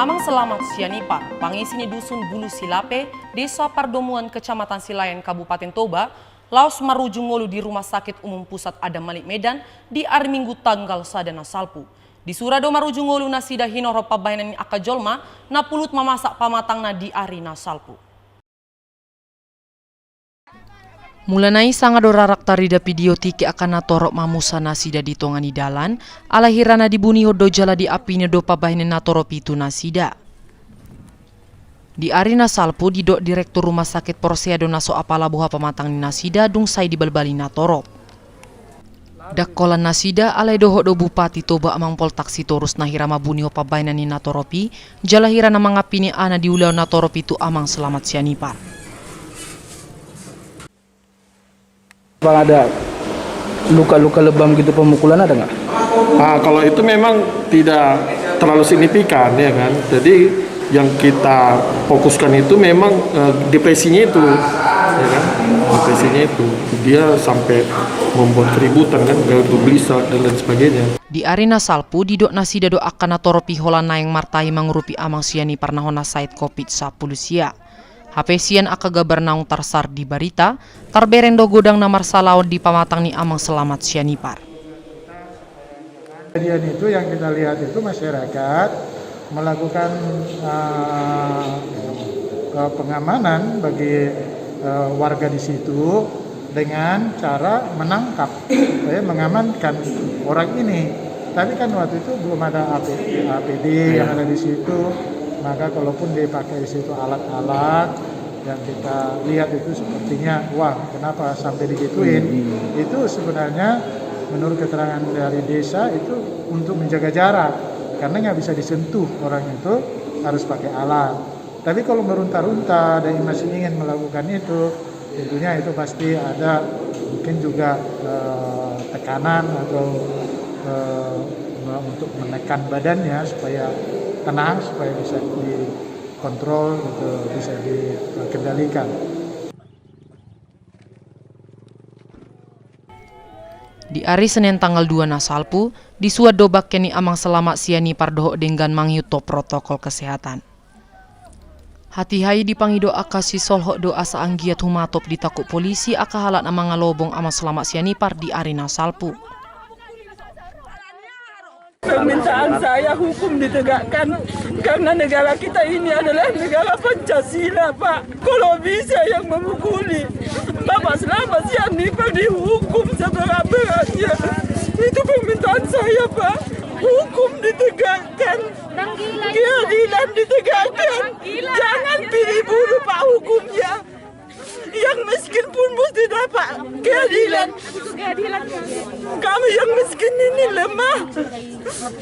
Amang Selamat Sianipar, pangisini dusun Bulu Silape, Desa Pardomuan, Kecamatan Silayan, Kabupaten Toba, laos maruju ngolu di Rumah Sakit Umum Pusat Adam Malik Medan di hari Minggu tanggal sadana salpu. Di Surado maruju ngolu nasida hinoro pabainan akajolma na pulut mamasak pamatangna di arina salpu. Mulanai sanga dorarak tarida video tiki akan natorok mamusa nasida di tongani dalan, alahirana dibuni hodo jala di apinya do pabahine natorok itu nasida. Di arina salpu didok Direktur Rumah Sakit Porseado naso apala buha pamatang ni nasida dung say di balbali natorok. Dakkolan nasida alai doho do Bupati Toba amang pol taksi torus nahirama buni ho pabahine ni natoropi, jala hirana mangapini ana di ulau natoropi itu Amang Selamat Sianipar. Bang, ada luka-luka lebam gitu pemukulan ada nggak? Kalau itu memang tidak terlalu signifikan ya kan. Jadi yang kita fokuskan itu memang depresinya itu, ya kan? Depresinya itu dia sampai membuat keributan kan, gelisah dan lain sebagainya. Di arena salpu didok nasida do akan natoropi hola naeng martai mangrupi Amang Sianipar nahona sait COVID-19 sia. HP sian akaga bernaung tarsar di barita, tarberendo godang namar salawat di pamatang ni Amang Selamat Sianipar. Kejadian itu yang kita lihat itu masyarakat melakukan pengamanan bagi warga di situ dengan cara menangkap, mengamankan orang ini. Tapi kan waktu itu belum ada APD yang ada di situ. Maka kalaupun dipakai di situ alat-alat yang kita lihat itu sepertinya, wah kenapa sampai digituin? Itu sebenarnya menurut keterangan dari desa itu untuk menjaga jarak, karena nggak bisa disentuh orang itu, harus pakai alat. Tapi kalau merunta-runta dan masih ingin melakukan itu, tentunya itu pasti ada mungkin juga tekanan atau untuk menekan badannya supaya tenang, supaya bisa dikontrol, gitu, bisa dikendalikan. Di hari Senin tanggal 2 nasalpu, di Suadobak keni Amang Selamat Sianipar doho dengan manghyuto protokol kesehatan. Hati-hai dipangido akasi solho do asa anggiat humatop ditakuk polisi akahalat amang ngalobong Amang Selamat Sianipar di arena salpu. Permintaan saya hukum ditegakkan karena negara kita ini adalah negara Pancasila, Pak. Kalau bisa yang memukuli Bapak Selamat Sianipar dihukum seberat-beratnya. Itu permintaan saya, Pak. Hukum ditegakkan, keadilan ditegakkan. Jangan pilih bulu, Pak, hukumnya. Yang miskin pun mesti dapat keadilan. Kami yang miskin ini lemah.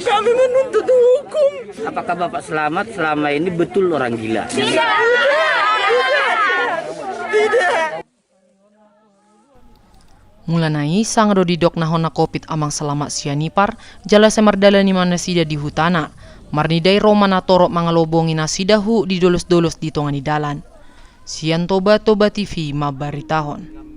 Kami menuntut hukum. Apakah Bapak Selamat selama ini betul orang gila? Tidak. Mulanai sang didok nahona COVID Amang Selamat Sianipar jala semardalani mana sida di hutana. Marnidai romana torok mangalobongi nasidahu di dolos-dolos di tongani dalan. Sian Toba TV mabaritahon.